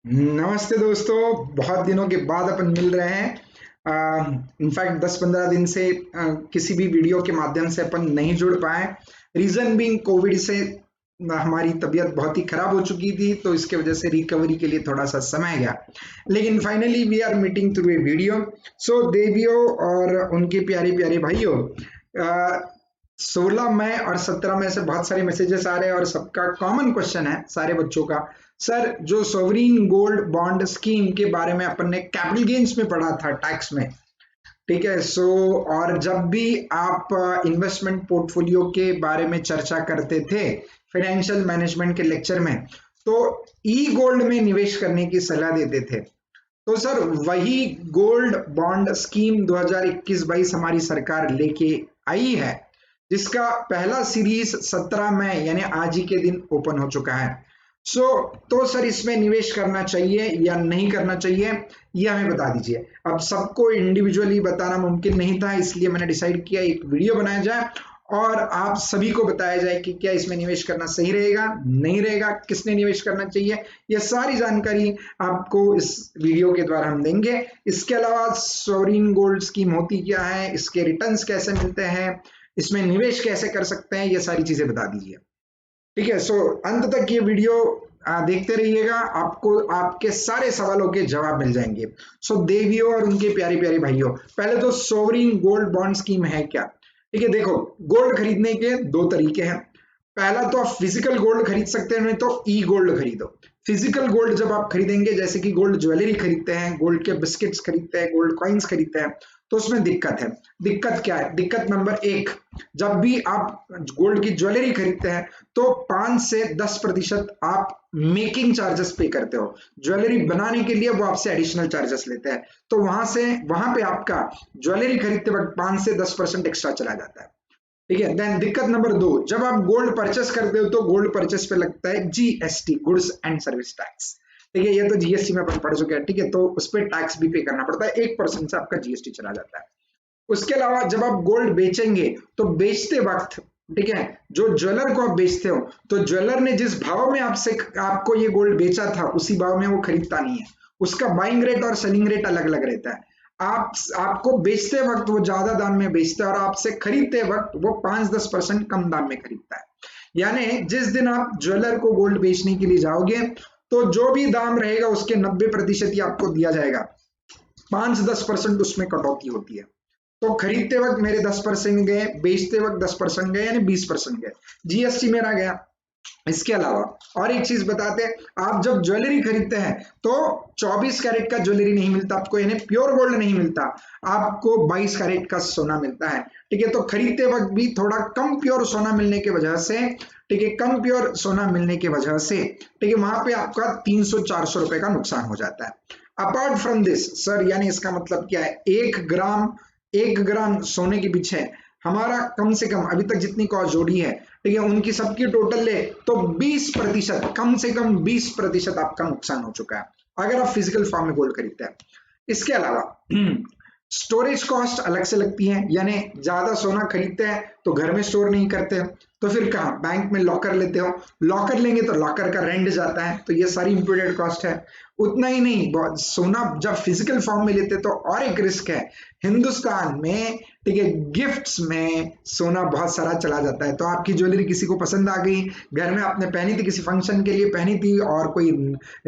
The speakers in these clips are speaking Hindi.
नमस्ते दोस्तों। बहुत दिनों के बाद अपन मिल रहे हैं। इनफैक्ट 10-15 दिन से किसी भी वीडियो के माध्यम से अपन नहीं जुड़ पाए। रीजन बीइंग कोविड से हमारी तबीयत बहुत ही खराब हो चुकी थी, तो इसके वजह से रिकवरी के लिए थोड़ा सा समय गया। लेकिन finally we are meeting through a video. So देवियों और उनके प्यारे प्यारे भाइयों, 16 मई और 17 मई से बहुत सारे मैसेजेस आ रहे हैं और सबका कॉमन क्वेश्चन है सारे बच्चों का, सर जो सोवरीन गोल्ड बॉन्ड स्कीम के बारे में अपन ने कैपिटल गेन्स में पढ़ा था टैक्स में, ठीक है। सो और जब भी आप इन्वेस्टमेंट पोर्टफोलियो के बारे में चर्चा करते थे फाइनेंशियल मैनेजमेंट के लेक्चर में, तो ई गोल्ड में निवेश करने की सलाह देते थे। तो सर वही गोल्ड बॉन्ड स्कीम 2021-22 हमारी सरकार लेके आई है, जिसका पहला सीरीज 17 मई यानी आज ही के दिन ओपन हो चुका है। तो सर इसमें निवेश करना चाहिए या नहीं करना चाहिए, ये हमें बता दीजिए। अब सबको इंडिविजुअली बताना मुमकिन नहीं था, इसलिए मैंने डिसाइड किया एक वीडियो बनाया जाए और आप सभी को बताया जाए कि क्या इसमें निवेश करना सही रहेगा, नहीं रहेगा, किसने निवेश करना चाहिए। ये सारी जानकारी आपको इस वीडियो के द्वारा हम देंगे। इसके अलावा सोवरीन गोल्ड स्कीम होती क्या है, इसके रिटर्न्स कैसे मिलते हैं, इसमें निवेश कैसे कर सकते हैं, ये सारी चीजें बता दीजिए, ठीक है। सो अंत तक ये वीडियो देखते रहिएगा, आपको आपके सारे सवालों के जवाब मिल जाएंगे। सो देवियों और उनके प्यारे प्यारे भाइयों, पहले तो सोवरीन गोल्ड बॉन्ड स्कीम है क्या, ठीक है। देखो, गोल्ड खरीदने के दो तरीके हैं। पहला तो आप फिजिकल गोल्ड खरीद सकते हैं, नहीं तो ई गोल्ड खरीदो। फिजिकल गोल्ड जब आप खरीदेंगे, जैसे कि गोल्ड ज्वेलरी खरीदते हैं, गोल्ड के बिस्किट्स खरीदते हैं, गोल्ड कॉइन्स खरीदते हैं, तो उसमें दिक्कत है। दिक्कत क्या है? दिक्कत नंबर एक, जब भी आप गोल्ड की ज्वेलरी खरीदते हैं तो 5 से 10% आप मेकिंग चार्जेस पे करते हो। ज्वेलरी बनाने के लिए वो आपसे एडिशनल चार्जेस लेते हैं, तो वहां पे आपका ज्वेलरी खरीदते वक्त 5 से 10% एक्स्ट्रा चला जाता है, ठीक है। देन दिक्कत नंबर दो, जब आप गोल्ड परचेस करते हो तो गोल्ड परचेस पे लगता है GST, goods and service tax, ठीक है। ये तो जीएसटी में अपन पढ़ चुके हैं, ठीक है। तो उस पर टैक्स भी पे करना पड़ता है, 1% से आपका जीएसटी चला जाता है। उसके अलावा जब आप गोल्ड बेचेंगे तो बेचते वक्त, ठीक है, जो ज्वेलर को आप बेचते हो तो ज्वेलर ने जिस भाव में आपको ये गोल्ड बेचा था उसी भाव में वो खरीदता नहीं है। उसका बाइंग रेट और सेलिंग रेट अलग अलग रहता है। आपको बेचते वक्त वो ज्यादा दाम में बेचता है और आपसे खरीदते वक्त वो 5-10% कम दाम में खरीदता है। यानी जिस दिन आप ज्वेलर को गोल्ड बेचने के लिए जाओगे तो जो भी दाम रहेगा उसके 90% ही आपको दिया जाएगा, 5-10% उसमें कटौती होती है। तो खरीदते वक्त मेरे 10% गए, बेचते वक्त 10% गए, यानी 20% गए, जीएसटी मेरा गया। इसके अलावा और एक चीज बताते हैं, आप जब ज्वेलरी खरीदते हैं तो 24 कैरेट का ज्वेलरी नहीं मिलता आपको, यानी प्योर गोल्ड नहीं मिलता आपको, 22 कैरेट का सोना मिलता है, ठीक है। तो खरीदते वक्त भी थोड़ा कम प्योर सोना मिलने की वजह से, ठीक है, कम प्योर सोना मिलने की वजह से, ठीक है, वहां पे आपका 300-400 रुपए का नुकसान हो जाता है। अपार्ट फ्रॉम दिस सर, यानी इसका मतलब क्या है, 1 ग्राम सोने के पीछे हमारा कम से कम अभी तक जितनी कॉस्ट जोड़ी है, ठीक है, उनकी सबकी टोटल ले तो 20%, कम से कम 20% आपका नुकसान हो चुका है अगर आप फिजिकल फॉर्म में गोल्ड खरीदते हैं। इसके अलावा स्टोरेज कॉस्ट अलग से लगती है, यानी ज्यादा सोना खरीदते हैं तो घर में स्टोर नहीं करते, तो फिर कहाँ, बैंक में लॉकर लेते हो, लॉकर लेंगे तो लॉकर का रेंट जाता है, तो ये सारी इंपोर्टेड कॉस्ट है। उतना ही नहीं, सोना जब फिजिकल फॉर्म में लेते तो और एक रिस्क है, हिंदुस्तान में, ठीक है, गिफ्ट्स में सोना बहुत सारा चला जाता है। तो आपकी ज्वेलरी किसी को पसंद आ गई, घर में आपने पहनी थी, किसी फंक्शन के लिए पहनी थी, और कोई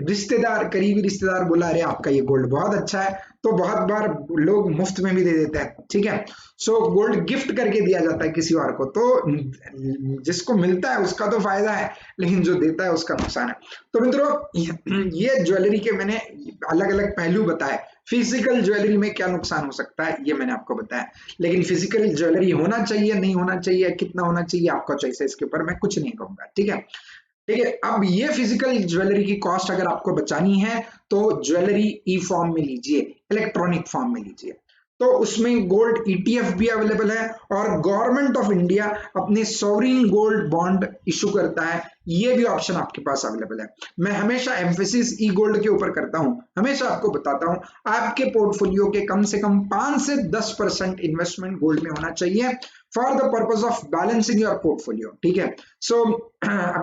रिश्तेदार, करीबी रिश्तेदार बोला अरे आपका ये गोल्ड बहुत अच्छा है, तो बहुत बार लोग मुफ्त में भी दे देते हैं, ठीक है। सो गोल्ड गिफ्ट करके दिया जाता है किसी और को, तो जिसको मिलता है उसका तो फायदा है, लेकिन जो देता है उसका नुकसान है। तो मित्रों, ये ज्वेलरी के मैंने अलग अलग पहलू बताए। फिजिकल ज्वेलरी में क्या नुकसान हो सकता है ये मैंने आपको बताया, लेकिन फिजिकल ज्वेलरी होना चाहिए, नहीं होना चाहिए, कितना होना चाहिए, आपका चॉइस है, इसके ऊपर मैं कुछ नहीं कहूंगा, ठीक है। ठीक है, अब ये फिजिकल ज्वेलरी की कॉस्ट अगर आपको बचानी है तो ज्वेलरी ई फॉर्म में लीजिए, इलेक्ट्रॉनिक फॉर्म में लीजिए, तो उसमें गोल्ड ईटीएफ भी अवेलेबल है और गवर्नमेंट ऑफ इंडिया अपने सॉवरिन गोल्ड बॉन्ड इशू करता है, ये भी ऑप्शन आपके पास अवेलेबल है। मैं हमेशा एम्फेसिस ई गोल्ड के ऊपर करता हूं, हमेशा आपको बताता हूं आपके पोर्टफोलियो के कम से कम 5 से 10% इन्वेस्टमेंट गोल्ड में होना चाहिए। For the purpose of balancing your portfolio, ठीक है। So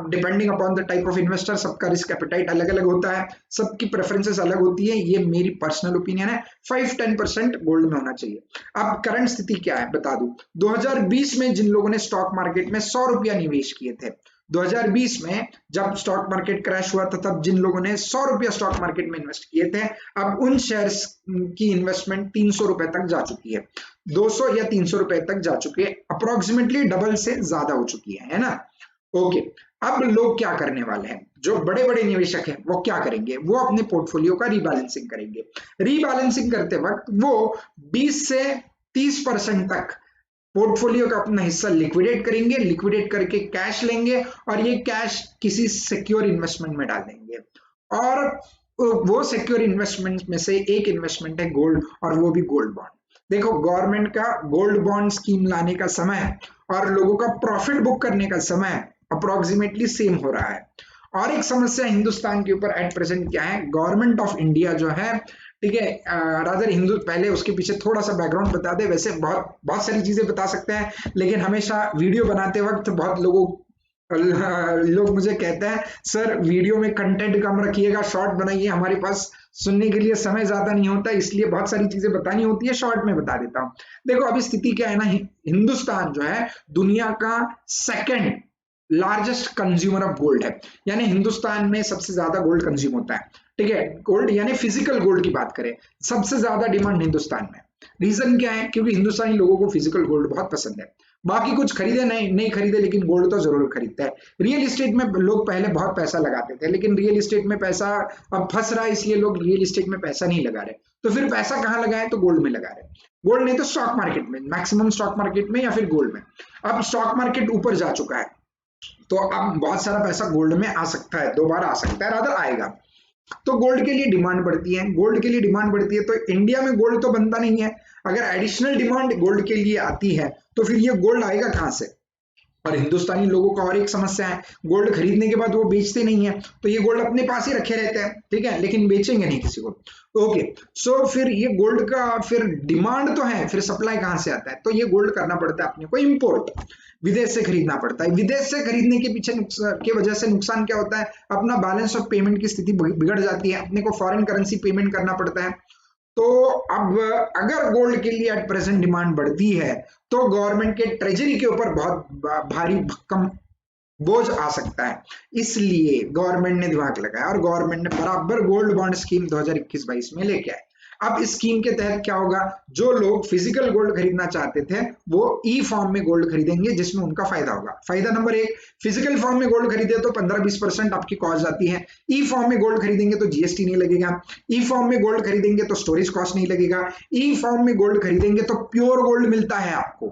depending upon the type of investor, सबका रिस्क एपेटाइट अलग अलग होता है, सबकी प्रेफरेंसेस अलग होती है, ये मेरी पर्सनल ओपिनियन है। 5-10% गोल्ड में होना चाहिए। अब करंट स्थिति क्या है बता दूं, 2020 में जिन लोगों ने स्टॉक मार्केट में 100 रुपया निवेश किए थे, 2020 में जब स्टॉक मार्केट क्रैश हुआ था, तब जिन लोगों ने 100 रुपया स्टॉक मार्केट में इन्वेस्ट किए थे, अब उन शेयर्स की इन्वेस्टमेंट 300 रुपए तक जा चुकी है, 200 या 300 रुपए तक जा चुकी है, अप्रोक्सीमेटली डबल से ज्यादा हो चुकी है ना। ओके, अब लोग क्या करने वाले हैं, जो बड़े बड़े निवेशक हैं वो क्या करेंगे, वो अपने पोर्टफोलियो का रीबैलेंसिंग करेंगे। रीबैलेंसिंग करते वक्त वो 20 से 30% तक पोर्टफोलियो का अपना हिस्सा लिक्विडेट करेंगे, लिक्विडेट करके कैश लेंगे और ये कैश किसी सिक्योर इन्वेस्टमेंट में डाल देंगे। और वो सिक्योर इन्वेस्टमेंट में से एक इन्वेस्टमेंट है गोल्ड, और वो भी गोल्ड बॉन्ड। देखो, गवर्नमेंट का गोल्ड बॉन्ड स्कीम लाने का समय और लोगों का प्रॉफिट बुक करने का समय अप्रोक्सीमेटली सेम हो रहा है। और एक समस्या हिंदुस्तान के ऊपर एट प्रेजेंट क्या है, गवर्नमेंट ऑफ इंडिया जो है, ठीक है, रादर हिंदू, पहले उसके पीछे थोड़ा सा बैकग्राउंड बता दे। वैसे बहुत सारी चीजें बता सकते हैं, लेकिन हमेशा वीडियो बनाते वक्त बहुत लोग मुझे कहते हैं सर वीडियो में कंटेंट कम रखिएगा, शॉर्ट बनाइए, हमारे पास सुनने के लिए समय ज्यादा नहीं होता, इसलिए बहुत सारी चीजें बतानी होती है, शॉर्ट में बता देता हूं। देखो, अभी स्थिति क्या है ना, हिंदुस्तान जो है दुनिया का second largest consumer of gold है, यानी हिंदुस्तान में सबसे ज्यादा गोल्ड कंज्यूम होता है, ठीक है। गोल्ड यानी फिजिकल गोल्ड की बात करें, सबसे ज्यादा डिमांड हिंदुस्तान में। रीजन क्या है, क्योंकि हिंदुस्तानी लोगों को फिजिकल गोल्ड बहुत पसंद है। बाकी कुछ खरीदे नहीं खरीदे, लेकिन गोल्ड तो जरूर खरीदता है। रियल एस्टेट में लोग पहले बहुत पैसा लगाते थे, लेकिन रियल एस्टेट में पैसा अब फंस रहा है, इसलिए लोग रियल एस्टेट में पैसा नहीं लगा रहे। तो फिर पैसा कहाँ लगाए, तो गोल्ड में लगा रहे। गोल्ड नहीं तो स्टॉक मार्केट में, मैक्सिमम स्टॉक मार्केट में या फिर गोल्ड में। अब स्टॉक मार्केट ऊपर जा चुका है, तो अब बहुत सारा पैसा गोल्ड में आ सकता है, दोबारा आ सकता है, रादर आएगा। तो गोल्ड के लिए डिमांड बढ़ती है, गोल्ड के लिए डिमांड बढ़ती है, तो इंडिया में गोल्ड तो बनता नहीं है। अगर एडिशनल डिमांड गोल्ड के लिए आती है, तो फिर ये गोल्ड आएगा कहां से। और हिंदुस्तानी लोगों का और एक समस्या है, गोल्ड खरीदने के बाद वो बेचते नहीं है, तो ये गोल्ड अपने पास ही रखे रहते हैं, ठीक है, लेकिन बेचेंगे नहीं किसी को। ओके, सो फिर ये गोल्ड का फिर डिमांड तो है, फिर सप्लाई कहां से आता है, तो ये गोल्ड करना पड़ता है अपने को इंपोर्ट, विदेश से खरीदना पड़ता है। विदेश से खरीदने के पीछे के वजह से नुकसान क्या होता है, अपना बैलेंस ऑफ पेमेंट की स्थिति बिगड़ जाती है, अपने को फॉरेन करेंसी पेमेंट करना पड़ता है। तो अब अगर गोल्ड के लिए एट प्रेजेंट डिमांड बढ़ती है, तो गवर्नमेंट के ट्रेजरी के ऊपर बहुत भारी भक्कम बोझ आ सकता है। इसलिए गवर्नमेंट ने दिमाग लगाया और गवर्नमेंट ने बराबर गोल्ड बॉन्ड स्कीम 2021-22 में लेके आए। अब इस स्कीम के तहत क्या होगा, जो लोग फिजिकल गोल्ड खरीदना चाहते थे वो ई फॉर्म में गोल्ड खरीदेंगे, जिसमें उनका फायदा होगा। फायदा नंबर 1, फिजिकल फॉर्म में गोल्ड खरीदे तो 15-20% आपकी कॉस्ट आती है। ई फॉर्म में गोल्ड खरीदेंगे तो जीएसटी नहीं लगेगा, ई फॉर्म में गोल्ड खरीदेंगे तो स्टोरेज कॉस्ट नहीं लगेगा, ई फॉर्म में गोल्ड खरीदेंगे तो प्योर गोल्ड मिलता है आपको,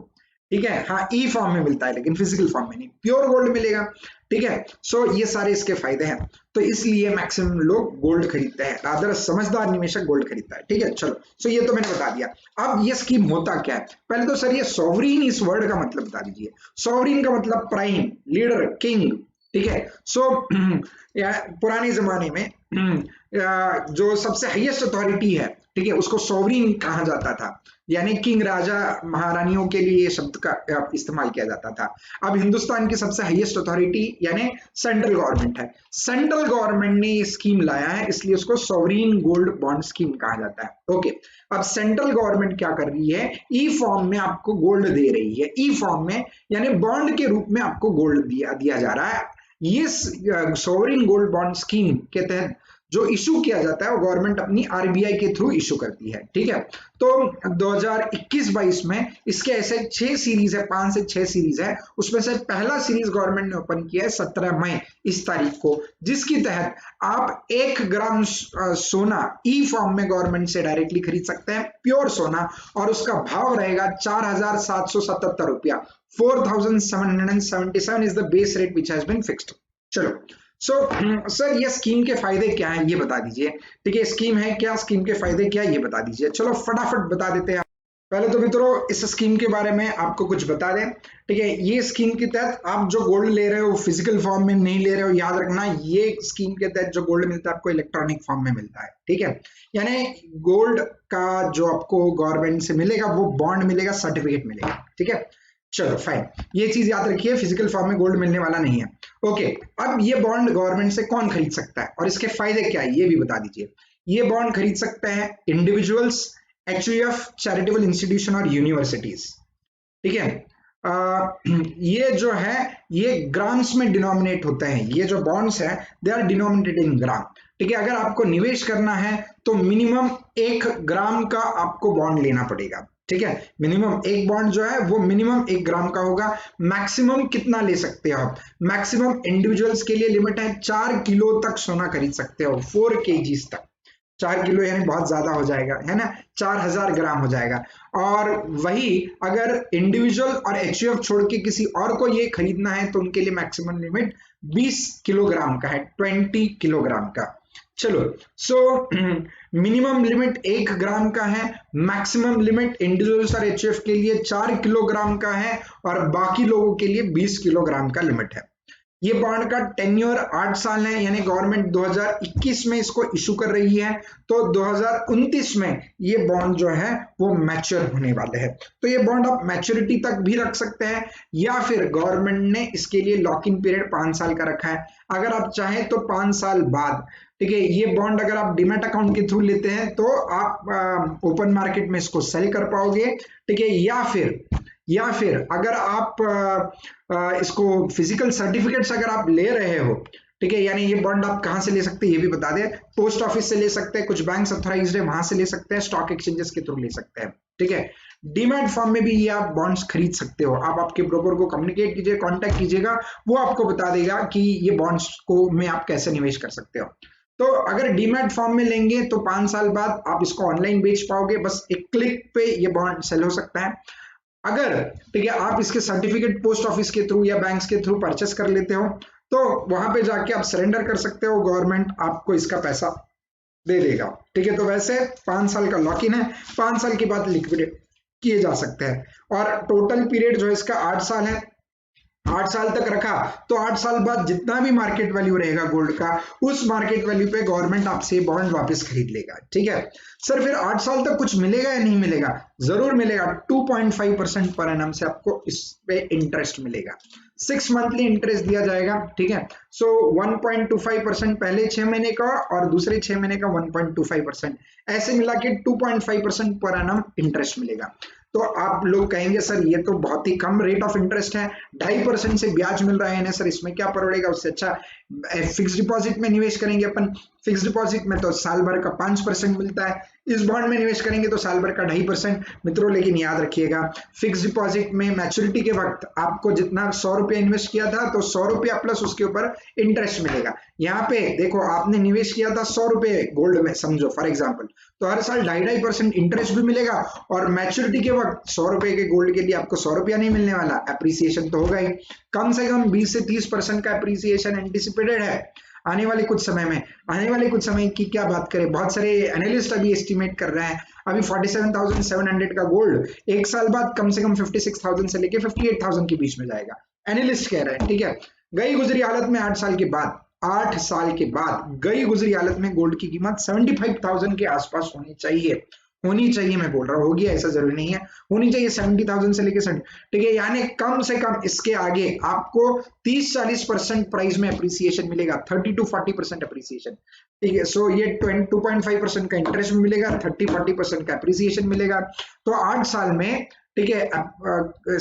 ठीक है। हाँ, ई फॉर्म में मिलता है, लेकिन फिजिकल फॉर्म में नहीं, प्योर गोल्ड मिलेगा, ठीक है। सो ये सारे इसके फायदे हैं, तो इसलिए मैक्सिमम लोग गोल्ड खरीदते हैं, रादर समझदार निवेशक गोल्ड खरीदता है, ठीक है। चलो, सो ये तो मैंने बता दिया। अब ये स्कीम होता क्या है, पहले तो सर ये सॉवरीन इस वर्ड का मतलब बता दीजिए। सॉवरीन का मतलब प्राइम, लीडर, किंग, ठीक है। सो पुराने जमाने में जो सबसे हाईएस्ट अथॉरिटी है, ठीक है, उसको सॉवरीन कहा जाता था, यानी किंग, राजा महारानियों के लिए ये शब्द का इस्तेमाल किया जाता था। अब हिंदुस्तान की सबसे हाईएस्ट अथॉरिटी यानी सेंट्रल गवर्नमेंट है। सेंट्रल गवर्नमेंट ने ये स्कीम लाया है, इसलिए उसको सॉवरीन गोल्ड बॉन्ड स्कीम कहा जाता है। ओके, अब सेंट्रल गवर्नमेंट क्या कर रही है, ई फॉर्म में आपको गोल्ड दे रही है, ई फॉर्म में यानी बॉन्ड के रूप में आपको गोल्ड दिया जा रहा है। ये सॉवरीन गोल्ड बॉन्ड स्कीम के तहत जो इशू किया जाता है वो गवर्नमेंट अपनी आरबीआई के थ्रू इशू करती है, ठीक है। तो 2021-22 में इसके ऐसे 6 सीरीज है, 5 से 6 सीरीज है। उसमें से पहला सीरीज गवर्नमेंट ने ओपन किया है 17 मई इस तारीख को, जिसकी तहत आप 1 ग्राम सोना ई फॉर्म में गवर्नमेंट से डायरेक्टली खरीद सकते हैं, प्योर सोना, और उसका भाव रहेगा 4777 रुपया। 4777 is the base rate which has been fixed. चलो, सर ये स्कीम के फायदे क्या हैं ये बता दीजिए, ठीक है। स्कीम है क्या, स्कीम के फायदे क्या ये बता दीजिए। चलो फटाफट बता देते हैं। पहले तो मित्रों इस स्कीम के बारे में आपको कुछ बता दें, ठीक है। ये स्कीम के तहत आप जो गोल्ड ले रहे हो फिजिकल फॉर्म में नहीं ले रहे हो, याद रखना ये स्कीम के तहत जो गोल्ड मिलता है आपको इलेक्ट्रॉनिक फॉर्म में मिलता है, ठीक है। यानी गोल्ड का जो आपको गवर्नमेंट से मिलेगा वो बॉन्ड मिलेगा, सर्टिफिकेट मिलेगा, ठीक है। चलो फाइन, ये चीज याद रखिए, फिजिकल फॉर्म में गोल्ड मिलने वाला नहीं है। ओके, अब ये बॉन्ड गवर्नमेंट से कौन खरीद सकता है और इसके फायदे क्या है ये भी बता दीजिए। ये बॉन्ड खरीद सकते हैं इंडिविजुअल्स, एचयूएफ, चैरिटेबल इंस्टीट्यूशन और यूनिवर्सिटीज। ठीक है, ये जो है ये ग्राम्स में डिनोमिनेट होते हैं, ये जो बॉन्ड्स है दे आर डिनोमिनेटेड इन ग्राम। ठीक है, अगर आपको निवेश करना है तो मिनिमम 1 ग्राम का आपको बॉन्ड लेना पड़ेगा। ठीक है, मिनिमम एक बॉन्ड जो है वो मिनिमम 1 ग्राम का होगा। मैक्सिमम कितना ले सकते हो आप, मैक्सिमम इंडिविजुअल्स के लिए लिमिट है 4 किलो तक सोना खरीद सकते हो, 4 kgs तक। 4 किलो यानी बहुत ज्यादा हो जाएगा, है ना, 4000 ग्राम हो जाएगा। और वही अगर इंडिविजुअल और एचयूएफ छोड़ के किसी और को ये खरीदना है तो उनके लिए मैक्सिमम लिमिट 20 किलोग्राम का है, 20 किलोग्राम का। चलो, सो मिनिमम लिमिट 1 ग्राम का है, मैक्सिमम लिमिट इंडिविजुअल्स और एचयूएफ के लिए 4 किलोग्राम का है और बाकी लोगों के लिए 20 किलोग्राम का लिमिट है। ये बॉन्ड का टेन्योर 8 साल है, यानी गवर्नमेंट 2021 में इसको इशू कर रही है, तो 2029 में ये बॉन्ड जो है वो मैच्योर होने वाले हैं। तो ये बॉन्ड आप मैच्योरिटी तक भी रख सकते हैं या फिर गवर्नमेंट ने इसके लिए लॉक इन पीरियड 5 साल का रखा है। अगर आप चाहें तो 5 साल बाद, ठीक है, ये बॉन्ड अगर आप डीमैट अकाउंट के थ्रू लेते हैं तो आप ओपन मार्केट में इसको सेल कर पाओगे। ठीक है, या फिर अगर आप इसको फिजिकल सर्टिफिकेट्स अगर आप ले रहे हो, ठीक है, यानी ये बॉन्ड आप कहां से ले सकते हैं ये भी बता दें। पोस्ट ऑफिस से ले सकते हैं, कुछ बैंक ऑथराइज्ड है वहां से ले सकते हैं, स्टॉक एक्सचेंजेस के थ्रू ले सकते हैं। ठीक है, डीमैट फॉर्म में भी ये आप बॉन्ड्स खरीद सकते हो। आप आपके ब्रोकर को कम्युनिकेट कीजिए, कांटेक्ट कीजिएगा, वो आपको बता देगा कि ये बॉन्ड्स को में आप कैसे निवेश कर सकते हो। तो अगर डीमैट फॉर्म में लेंगे तो 5 साल बाद आप इसको ऑनलाइन बेच पाओगे, बस एक क्लिक पे ये बॉन्ड सेल हो सकता है। अगर, ठीक है, आप इसके सर्टिफिकेट पोस्ट ऑफिस के थ्रू या बैंक्स के थ्रू परचेस कर लेते हो तो वहां पे जाके आप सरेंडर कर सकते हो, गवर्नमेंट आपको इसका पैसा दे देगा। ठीक है, तो वैसे 5 साल का लॉक इन है, 5 साल के बाद लिक्विडेट किए जा सकते हैं और टोटल पीरियड जो है इसका 8 साल है। 8 साल तक रखा तो 8 साल बाद जितना भी मार्केट वैल्यू रहेगा गोल्ड का, उस मार्केट वैल्यू पे गवर्नमेंट आपसे बॉन्ड वापस खरीद लेगा। ठीक है सर, फिर 8 साल तक कुछ मिलेगा या नहीं मिलेगा? जरूर मिलेगा। 2.5% पर एनम से आपको इस पे इंटरेस्ट मिलेगा। 6 मंथली इंटरेस्ट दिया जाएगा। ठीक है, सो 1.25% पहले 6 महीने का और दूसरे 6 महीने का 1.25%, ऐसे मिला के 2.5% पर एनम इंटरेस्ट मिलेगा। तो आप लोग कहेंगे सर ये तो बहुत ही कम रेट ऑफ इंटरेस्ट है, 2.5% से ब्याज मिल रहा है ना सर, इसमें क्या पड़ेगा, उससे अच्छा फिक्स डिपॉजिट में निवेश करेंगे अपन। फिक्स डिपॉजिट में तो साल भर का 5% मिलता है, इस बॉन्ड में निवेश करेंगे तो साल भर का 2.5%। मित्रों लेकिन याद रखिएगा, फिक्स डिपॉजिट में मैच्योरिटी के वक्त आपको जितना 100 रुपया इन्वेस्ट किया था तो 100 रुपया प्लस उसके ऊपर इंटरेस्ट मिलेगा। यहाँ पे देखो आपने निवेश किया था 100 रुपये गोल्ड में समझो फॉर एग्जाम्पल, तो हर साल 2.5% इंटरेस्ट भी मिलेगा और मैच्योरिटी के वक्त 100 रुपए के गोल्ड के लिए आपको 100 रुपया नहीं मिलने वाला, एप्रिसिएशन तो होगा ही। कम से कम 20 से 30% का एप्रिसिएशन एंटिसिपेटेड है आने वाले कुछ समय में। आने वाले कुछ समय की क्या बात करें, बहुत सारे एनालिस्ट अभी एस्टिमेट कर रहे हैं अभी 47,700 का गोल्ड 1 साल बाद कम से कम 56,000 से लेके 58,000 के बीच में जाएगा, एनालिस्ट कह रहे हैं। ठीक है, गई गुजरी हालत में 8 साल के बाद, 8 साल के बाद गई गुजरी हालत में गोल्ड की कीमत 75,000 के आसपास होनी चाहिए मैं बोल रहा हूँ, होगी ऐसा जरूरी नहीं है, होनी चाहिए 70,000 से लेके 70। ठीक है, यानी कम से कम इसके आगे आपको 30-40% प्राइस में अप्रिसिएशन मिलेगा, 30 to 40% अप्रिसिएशन। ठीक है, सो ये 2.5% का इंटरेस्ट में मिलेगा, 30-40% का अप्रिसिएशन मिलेगा। तो 8 साल में, ठीक है,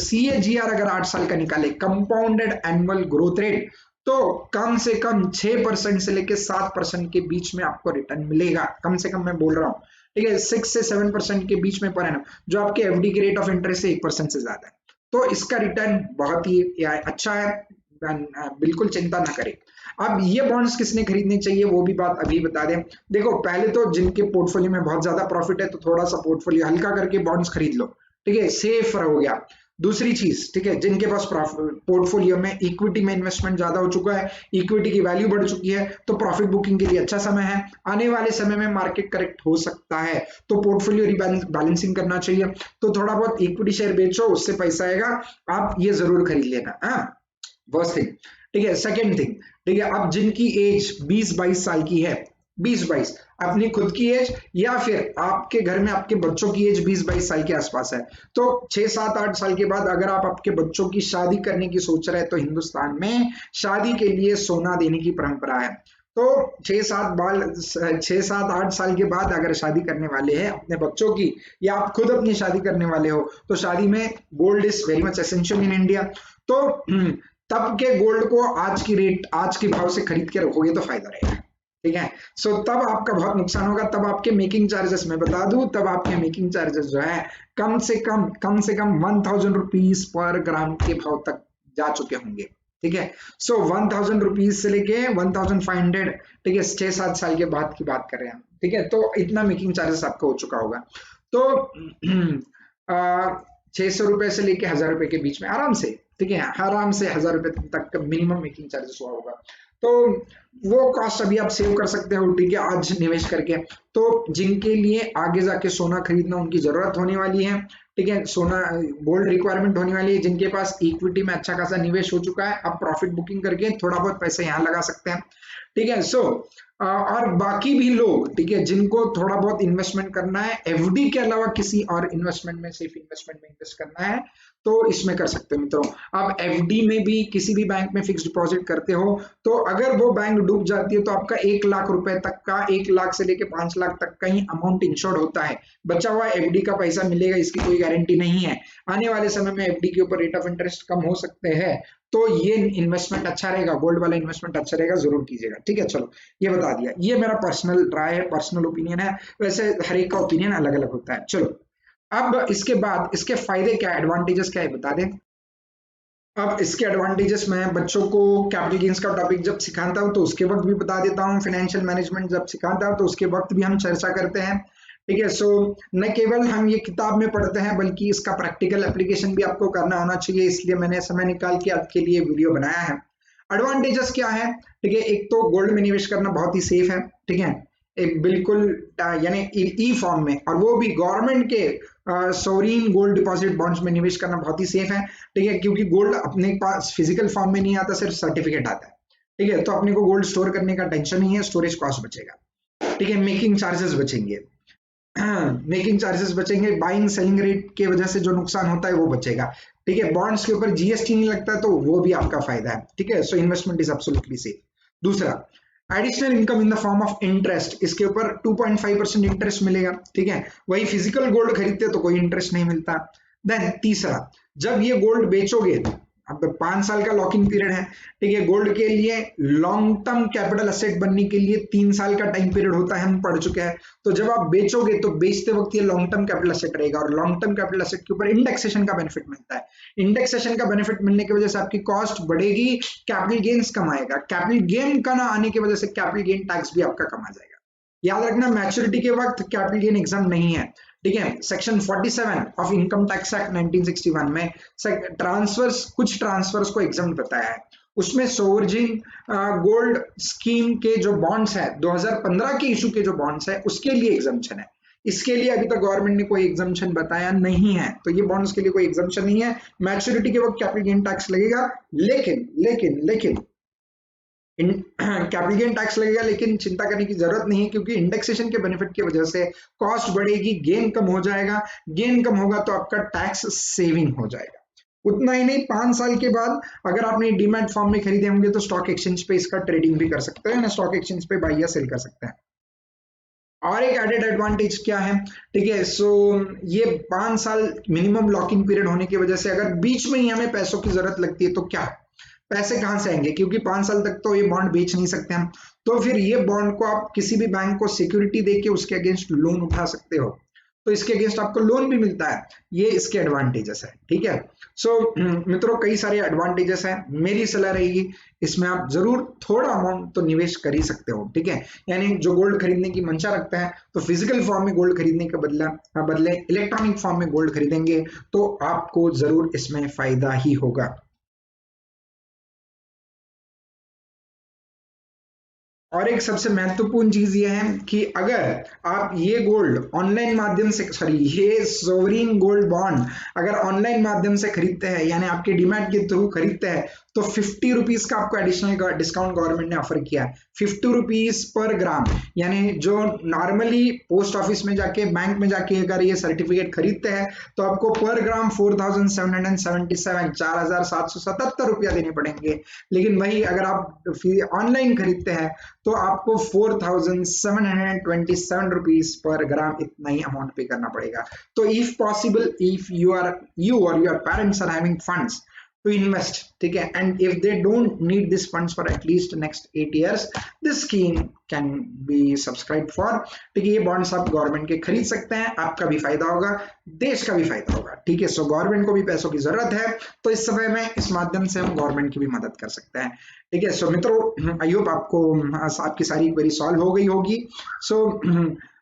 CAGR अगर 8 साल का निकाले, कंपाउंडेड एनुअल ग्रोथ रेट, तो कम से कम 6% से लेके 7% के बीच में आपको रिटर्न मिलेगा, कम से कम मैं बोल रहा हूँ। ठीक है, 6 से 7% के बीच में पर एनम, जो आपके एफडी के रेट ऑफ इंटरेस्ट से 1% से ज्यादा है। तो इसका रिटर्न बहुत ही अच्छा है, बिल्कुल चिंता ना करें। अब ये बॉन्ड्स किसने खरीदने चाहिए वो भी बात अभी बता दें। देखो पहले तो जिनके पोर्टफोलियो में बहुत ज्यादा प्रॉफिट है तो थोड़ा सा पोर्टफोलियो हल्का करके बॉन्ड्स खरीद लो। ठीक है, सेफ रहोगे। दूसरी चीज, ठीक है, जिनके पास पोर्टफोलियो में इक्विटी में इन्वेस्टमेंट ज्यादा हो चुका है, इक्विटी की वैल्यू बढ़ चुकी है, तो प्रॉफिट बुकिंग के लिए अच्छा समय है। आने वाले समय में मार्केट करेक्ट हो सकता है तो पोर्टफोलियो रिबैलेंसिंग करना चाहिए, तो थोड़ा बहुत इक्विटी शेयर बेचो, उससे पैसा आएगा, आप ये जरूर खरीद लेना। First thing. ठीक है, सेकेंड थिंग, ठीक है, अब जिनकी एज 20-22 साल की है, 20-22 अपनी खुद की एज या फिर आपके घर में आपके बच्चों की एज 20-22 साल के आसपास है, तो 6-7-8 साल के बाद अगर आप आपके बच्चों की शादी करने की सोच रहे हैं तो हिंदुस्तान में शादी के लिए सोना देने की परंपरा है। तो 6-7-8 साल के बाद अगर शादी करने वाले हैं अपने बच्चों की या आप खुद अपनी शादी करने वाले हो तो शादी में gold is very much essential in India. तो तब के गोल्ड को आज की रेट आज के भाव से खरीद के रखोगे तो फायदा रहेगा, ठीक है। सो तब आपका बहुत नुकसान होगा, तब आपके मेकिंग चार्जेस मैं बता दूं, तब आपके मेकिंग चार्जेस जो है कम से कम 1000 रुपीज पर ग्राम के भाव तक जा चुके होंगे, ठीक है। सो 1000 रुपीज से लेके 1500, ठीक है, 6-7 साल के बाद की बात कर रहे हैं, ठीक है। तो इतना मेकिंग चार्जेस आपका हो चुका होगा। तो 600 रुपए से लेके 1000 रुपए के बीच में आराम से, ठीक है, आराम से 1000 रुपए तक मिनिमम मेकिंग चार्जेस हुआ होगा। तो वो कॉस्ट अभी आप सेव कर सकते हो, ठीक है, आज निवेश करके। तो जिनके लिए आगे जाके सोना खरीदना उनकी जरूरत होने वाली है, ठीक है, सोना गोल्ड रिक्वायरमेंट होने वाली है, जिनके पास इक्विटी में अच्छा खासा निवेश हो चुका है, आप प्रॉफिट बुकिंग करके थोड़ा बहुत पैसे यहाँ लगा सकते हैं, ठीक है। सो और बाकी भी लोग, ठीक है, जिनको थोड़ा बहुत इन्वेस्टमेंट करना है एफडी के अलावा किसी और इन्वेस्टमेंट में, सिर्फ इन्वेस्टमेंट में इन्वेस्ट करना है तो इसमें कर सकते हो मित्रों। आप एफडी में भी किसी भी बैंक में फिक्स डिपॉजिट करते हो तो अगर वो बैंक डूब जाती है तो आपका 1 लाख रुपए तक का, 1 लाख से लेके 5 लाख तक का ही अमाउंट इंश्योर्ड होता है। बचा हुआ एफडी का पैसा मिलेगा इसकी कोई गारंटी नहीं है। आने वाले समय में एफडी के ऊपर रेट ऑफ इंटरेस्ट कम हो सकते हैं, तो ये इन्वेस्टमेंट अच्छा रहेगा, गोल्ड वाला इन्वेस्टमेंट अच्छा रहेगा, जरूर कीजिएगा, ठीक है। चलो ये बता दिया, ये मेरा पर्सनल राय है, पर्सनल ओपिनियन है, वैसे हर एक का ओपिनियन अलग अलग होता है। चलो अब इसके बाद इसके फायदे क्या है, एडवांटेजेस क्या है बता दें। अब इसके एडवांटेजेस मैं बच्चों को कैपिटल गेन्स का टॉपिक जब सिखाता हूं तो उसके वक्त भी बता देता हूं, फाइनेंशियल मैनेजमेंट जब सिखाता हूं तो उसके वक्त भी हम चर्चा करते हैं, ठीक है। सो न केवल हम ये किताब में पढ़ते हैं बल्कि इसका प्रैक्टिकल एप्लीकेशन भी आपको करना होना चाहिए, इसलिए मैंने समय निकाल के आपके लिए वीडियो बनाया है। एडवांटेजेस क्या है, ठीक है, एक तो गोल्ड में निवेश करना बहुत ही सेफ है, ठीक है, एक बिल्कुल यानी ई फॉर्म में, और वो भी गवर्नमेंट के सोवरीन गोल्ड डिपॉजिट बॉन्ड्स में निवेश करना बहुत ही सेफ है, ठीक है, क्योंकि गोल्ड अपने पास फिजिकल फॉर्म में नहीं आता, सिर्फ सर्टिफिकेट आता है, ठीक है। तो अपने को गोल्ड स्टोर करने का टेंशन नहीं है, स्टोरेज कॉस्ट बचेगा, ठीक है, मेकिंग चार्जेस बचेंगे, मेकिंग चार्जेस बचेंगे, बाइंग सेलिंग रेट की वजह से जो नुकसान होता है वो बचेगा, ठीक है। बॉन्ड्स के ऊपर जीएसटी नहीं लगता तो वो भी आपका फायदा है, ठीक है। So investment is absolutely safe. दूसरा, additional income in the form of interest, इसके ऊपर 2.5% इंटरेस्ट मिलेगा, ठीक है, वही फिजिकल गोल्ड खरीदते तो कोई इंटरेस्ट नहीं मिलता। देन तीसरा, जब ये गोल्ड बेचोगे, अब 5 साल का लॉकिंग पीरियड है, ठीक है, गोल्ड के लिए लॉन्ग टर्म कैपिटल एसेट बनने के लिए 3 साल का टाइम पीरियड होता है, हम पढ़ चुके हैं। तो जब आप बेचोगे तो बेचते वक्त ये लॉन्ग टर्म कैपिटल एसेट रहेगा, और लॉन्ग टर्म कैपिटल एसेट के ऊपर इंडेक्सेशन का बेनिफिट मिलता है। इंडेक्सेशन का बेनिफिट मिलने की वजह से आपकी कॉस्ट बढ़ेगी, कैपिटल गेन्स कम आएगा, कैपिटल गेन का ना आने की वजह से कैपिटल गेन टैक्स भी आपका कम आ जाएगा। याद रखना, मैच्योरिटी के वक्त कैपिटल गेन एग्जाम नहीं है, ठीक है। Section 47 of income tax act 1961 में ट्रांसफर्स, कुछ ट्रांसफर्स को एग्जाम बताया है, उसमें सोवरिन गोल्ड स्कीम के जो बॉन्ड्स है 2015 के इशू के जो बॉन्ड्स है उसके लिए एग्जाम्पशन है। इसके लिए अभी तक गवर्नमेंट ने कोई एग्जाम्पशन बताया नहीं है, तो ये बॉन्ड्स के लिए कोई एग्जाम्पशन नहीं है। मैच्योरिटी के वक्त कैपिटल गेन टैक्स लगेगा, लेकिन कैपिटल गेन टैक्स लगेगा, लेकिन चिंता करने की जरूरत नहीं है, क्योंकि इंडेक्सेशन के बेनिफिट की वजह से कॉस्ट बढ़ेगी, गेन कम हो जाएगा, गेन कम होगा तो आपका टैक्स सेविंग हो जाएगा। उतना ही नहीं, 5 साल के बाद अगर आपने डीमैट फॉर्म में खरीदे होंगे तो स्टॉक एक्सचेंज पे इसका ट्रेडिंग भी कर सकते हैं ना, स्टॉक एक्सचेंज पे बाई या सेल कर सकते हैं। और एक एडेड एडवांटेज क्या है, ठीक है, सो ये 5 साल मिनिमम लॉकिंग पीरियड होने की वजह से अगर बीच में ही हमें पैसों की जरूरत लगती है तो क्या पैसे कहां से आएंगे, क्योंकि 5 साल तक तो ये बॉन्ड बेच नहीं सकते हम, तो फिर ये बॉन्ड को आप किसी भी बैंक को सिक्योरिटी देके उसके अगेंस्ट लोन उठा सकते हो, तो इसके अगेंस्ट आपको लोन भी मिलता है, ये इसके एडवांटेजेस है, ठीक है। सो मित्रों, कई सारे एडवांटेजेस हैं, मेरी सलाह रहेगी इसमें आप जरूर थोड़ा अमाउंट तो निवेश कर ही सकते हो, ठीक है। यानी जो गोल्ड खरीदने की मंशा रखता है तो फिजिकल फॉर्म में गोल्ड खरीदने के बदले इलेक्ट्रॉनिक फॉर्म में गोल्ड खरीदेंगे तो आपको जरूर इसमें फायदा ही होगा। और एक सबसे महत्वपूर्ण चीज ये है कि अगर आप ये गोल्ड ऑनलाइन माध्यम से, सॉरी, ये सोवरीन गोल्ड बॉन्ड अगर ऑनलाइन माध्यम से खरीदते हैं, यानी आपके डीमैट के थ्रू खरीदते हैं, तो 50 रुपीज का आपको एडिशनल डिस्काउंट गवर्नमेंट ने ऑफर किया है, 50 रुपीज पर ग्राम। यानी जो नॉर्मली पोस्ट ऑफिस में जाके, बैंक में जाके अगर ये सर्टिफिकेट खरीदते हैं तो आपको पर ग्राम 4777 4777 रुपया देने पड़ेंगे। लेकिन वही अगर आप ऑनलाइन खरीदते हैं तो आपको 4727 रुपीज पर ग्राम इतना ही अमाउंट पे करना पड़ेगा। तो इफ पॉसिबल, इफ यू और your parents are having funds to invest, ठीक है, and if they don't need this funds for at least next 8 years, this scheme can be subscribed for, ठीक है। ये बॉन्ड्स आप गवर्नमेंट के खरीद सकते हैं, आपका भी फायदा होगा, देश का भी फायदा होगा, ठीक है। सो गवर्नमेंट को भी पैसों की जरूरत है, तो इस समय में इस माध्यम से हम गवर्नमेंट की भी मदद कर सकते हैं, ठीक है। सो मित्रों, आई होप आपको आपकी सारी क्वेरी सॉल्व हो गई होगी। सो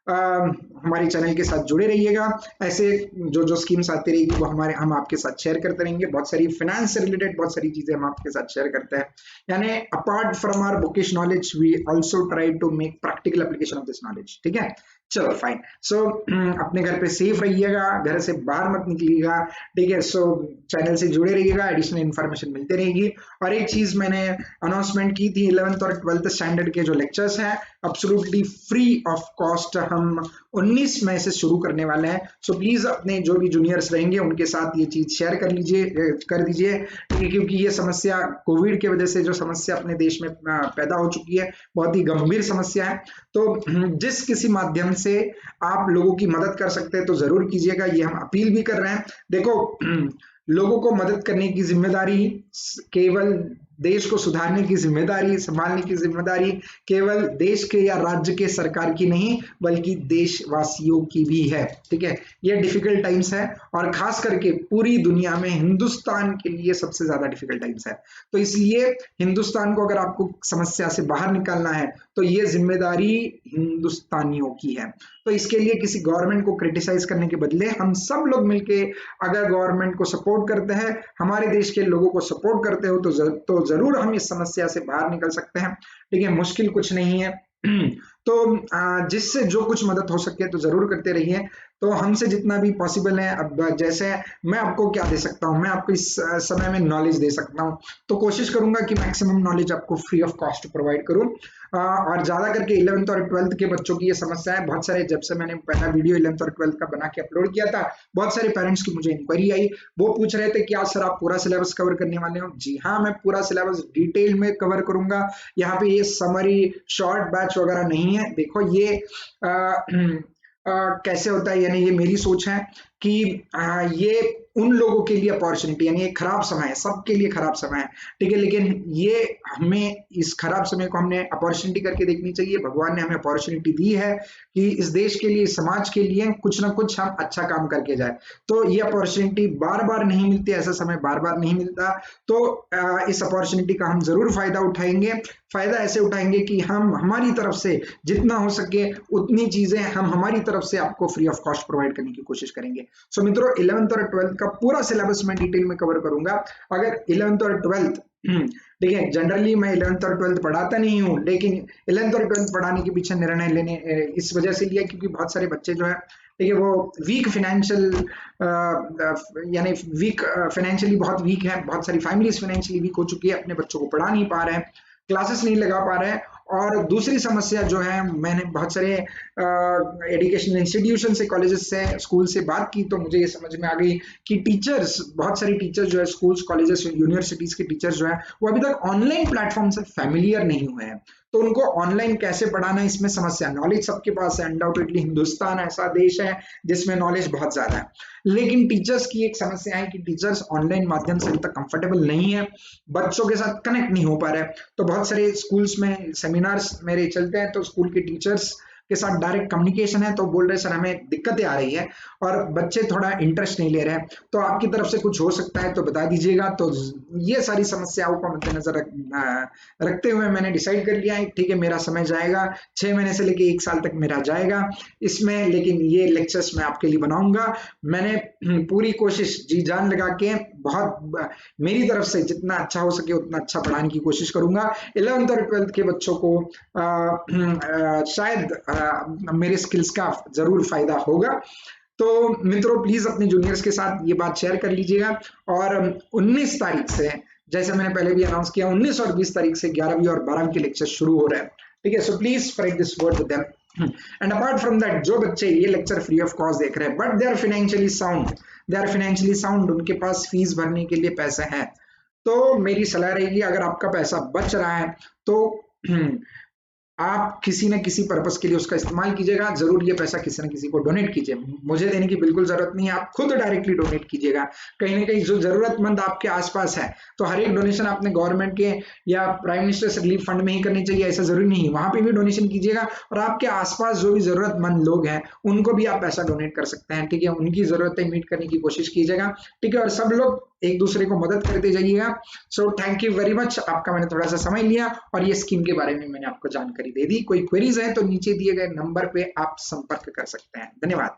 हमारे चैनल के साथ जुड़े रहिएगा, ऐसे जो स्कीम्स आती रहेगी वो हम आपके साथ शेयर करते रहेंगे। बहुत सारी फाइनेंस से रिलेटेड बहुत सारी चीजें हम आपके साथ शेयर करते हैं। यानी apart from our bookish knowledge we also try to make practical application of this knowledge, ठीक है। चलो फाइन। सो अपने घर पे सेफ रहिएगा, घर से बाहर मत निकलिएगा, ठीक है। सो चैनल से जुड़े रहिएगा, एडिशनल इन्फॉर्मेशन मिलती रहेगी। और एक चीज मैंने अनाउंसमेंट की थी, 11th और 12th स्टैंडर्ड के जो लेक्चर्स हैं एब्सोल्युटली फ्री ऑफ कॉस्ट हम 19 मई से शुरू करने वाले हैं। सो प्लीज अपने जो भी जूनियर्स रहेंगे उनके साथ ये चीज शेयर कर दीजिए, ठीक है। क्योंकि ये समस्या कोविड की वजह से जो समस्या अपने देश में पैदा हो चुकी है, बहुत ही गंभीर समस्या है। तो जिस किसी माध्यम से आप लोगों की मदद कर सकते हैं तो जरूर कीजिएगा, ये हम अपील भी कर रहे हैं। देखो, लोगों को मदद करने की जिम्मेदारी, केवल देश को सुधारने की जिम्मेदारी, संभालने की जिम्मेदारी केवल देश के या राज्य के सरकार की नहीं बल्कि देशवासियों की भी है, ठीक है। ये डिफिकल्ट टाइम्स है और खास करके पूरी दुनिया में हिंदुस्तान के लिए सबसे ज्यादा डिफिकल्ट टाइम्स है। तो इसलिए हिंदुस्तान को अगर आपको समस्या से बाहर निकालना है तो ये जिम्मेदारी हिंदुस्तानियों की है। तो इसके लिए किसी गवर्नमेंट को क्रिटिसाइज करने के बदले हम सब लोग मिलके अगर गवर्नमेंट को सपोर्ट करते हैं, हमारे देश के लोगों को सपोर्ट करते हो तो जरूर हम इस समस्या से बाहर निकल सकते हैं, ठीक है। मुश्किल कुछ नहीं है। तो जिससे जो कुछ मदद हो सके तो जरूर करते रहिए। तो हमसे जितना भी पॉसिबल है, अब जैसे मैं आपको क्या दे सकता हूँ, मैं आपको इस समय में नॉलेज दे सकता हूँ, तो कोशिश करूंगा कि मैक्सिमम नॉलेज आपको फ्री ऑफ कॉस्ट प्रोवाइड करूँ। और ज्यादा करके 11th और 12th के बच्चों की ये समस्या है। बहुत सारे, जब से मैंने पहला वीडियो 11th और 12th का बना के अपलोड किया था, बहुत सारे पेरेंट्स की मुझे इंक्वायरी आई, वो पूछ रहे थे क्या सर आप पूरा सिलेबस कवर करने वाले हो। जी हाँ, मैं पूरा सिलेबस डिटेल में कवर करूंगा। यहाँ पे ये समरी शॉर्ट बैच वगैरह नहीं है। देखो ये कैसे होता है, यानी ये मेरी सोच है कि ये उन लोगों के लिए अपॉर्चुनिटी, यानी एक खराब समय है, सबके लिए खराब समय है, ठीक है। लेकिन ये हमें इस खराब समय को हमने अपॉर्चुनिटी करके देखनी चाहिए। भगवान ने हमें अपॉर्चुनिटी दी है कि इस देश के लिए, समाज के लिए कुछ ना कुछ हम अच्छा काम करके जाए। तो ये अपॉर्चुनिटी बार बार नहीं मिलती, ऐसा समय बार बार नहीं मिलता। तो इस अपॉर्चुनिटी का हम जरूर फायदा उठाएंगे। फायदा ऐसे उठाएंगे कि हम हमारी तरफ से जितना हो सके उतनी चीजें हम हमारी तरफ से आपको फ्री ऑफ कॉस्ट प्रोवाइड करने की कोशिश करेंगे। सो मित्रों, 11th और 12th का पूरा सिलेबस मैं डिटेल में कवर करूंगा। अगर 11th और 12th, ठीक है, जनरली मैं 11th और 12th पढ़ाता नहीं हूँ, लेकिन 11th और 12th पढ़ाने के पीछे निर्णय लेने इस वजह से लिया क्योंकि बहुत सारे बच्चे जो है, ठीक है, वो वीक फाइनेंशियल, यानी वीक फाइनेंशियली बहुत वीक है। बहुत सारी फैमिलीज फाइनेंशियली वीक हो चुकी है, अपने बच्चों को पढ़ा नहीं पा रहे हैं, क्लासेस नहीं लगा पा रहे हैं। और दूसरी समस्या जो है, मैंने बहुत सारे एजुकेशनल इंस्टीट्यूशन से, कॉलेजेस से, स्कूल से बात की तो मुझे ये समझ में आ गई कि टीचर्स, बहुत सारी टीचर्स जो है, स्कूल्स, कॉलेजेस, यूनिवर्सिटीज के टीचर्स जो है, वो अभी तक ऑनलाइन प्लेटफॉर्म से फैमिलियर नहीं हुए हैं। तो उनको ऑनलाइन कैसे पढ़ाना, इसमें समस्या। नॉलेज सबके पास है, अनडाउटेडली हिंदुस्तान ऐसा देश है जिसमें नॉलेज बहुत ज्यादा है, लेकिन टीचर्स की एक समस्या है कि टीचर्स ऑनलाइन माध्यम से अभी तक कंफर्टेबल नहीं है, बच्चों के साथ कनेक्ट नहीं हो पा रहे। तो बहुत सारे स्कूल्स में सेमिनार्स मेरे चलते हैं, तो स्कूल के टीचर्स के साथ डायरेक्ट कम्युनिकेशन है, तो बोल रहे सर हमें दिक्कतें आ रही है और बच्चे थोड़ा इंटरेस्ट नहीं ले रहे हैं। तो आपकी तरफ से कुछ हो सकता है तो बता दीजिएगा। तो ये सारी समस्याओं को मद्देनजर रखते हुए मैंने डिसाइड कर लिया है, ठीक है, मेरा समय जाएगा 6 महीने से लेके 1 साल तक मेरा जाएगा इसमें, लेकिन ये लेक्चर्स मैं आपके लिए बनाऊंगा। मैंने पूरी कोशिश जी जान लगा के, बहुत मेरी तरफ से जितना अच्छा हो सके उतना अच्छा पढ़ाने की कोशिश करूंगा। 11th और 12th के बच्चों को शायद मेरे स्किल्स का जरूर फायदा होगा। तो मित्रों, प्लीज अपने जूनियर्स के साथ ये बात शेयर कर लीजिएगा। और 19 तारीख से जैसे मैंने पहले भी अनाउंस किया 19 और 20 तारीख से 11वीं और 12वीं के लेक्चर शुरू हो रहे हैं, ठीक है। So please spread this word with them. And apart from that, जो बच्चे ये लेक्चर फ्री ऑफ कॉस्ट देख रहे हैं but they are financially sound, उनके पास फीस भरने के लिए पैसे हैं, तो मेरी सलाह रहेगी अगर आपका पैसा बच रहा है तो आप किसी न किसी पर्पस के लिए उसका इस्तेमाल कीजिएगा। जरूर ये पैसा किसी न किसी को डोनेट कीजिए, मुझे देने की बिल्कुल जरूरत नहीं है, आप खुद डायरेक्टली डोनेट कीजिएगा। कहीं ना कहीं जो जरूरतमंद आपके आसपास है, तो हर एक डोनेशन आपने गवर्नमेंट के या प्राइम मिनिस्टर्स रिलीफ फंड में ही करनी चाहिए ऐसा जरूरी नहीं है, वहां पे भी डोनेशन कीजिएगा और आपके आसपास जो भी जरूरतमंद लोग हैं उनको भी आप पैसा डोनेट कर सकते हैं, ठीक है। उनकी जरूरतें मीट करने की कोशिश कीजिएगा, ठीक है, और सब लोग एक दूसरे को मदद करते जाइएगा। So thank you very much, आपका मैंने थोड़ा सा समय लिया और ये स्कीम के बारे में मैंने आपको जानकारी दे दी। कोई क्वेरीज है तो नीचे दिए गए नंबर पे आप संपर्क कर सकते हैं। धन्यवाद।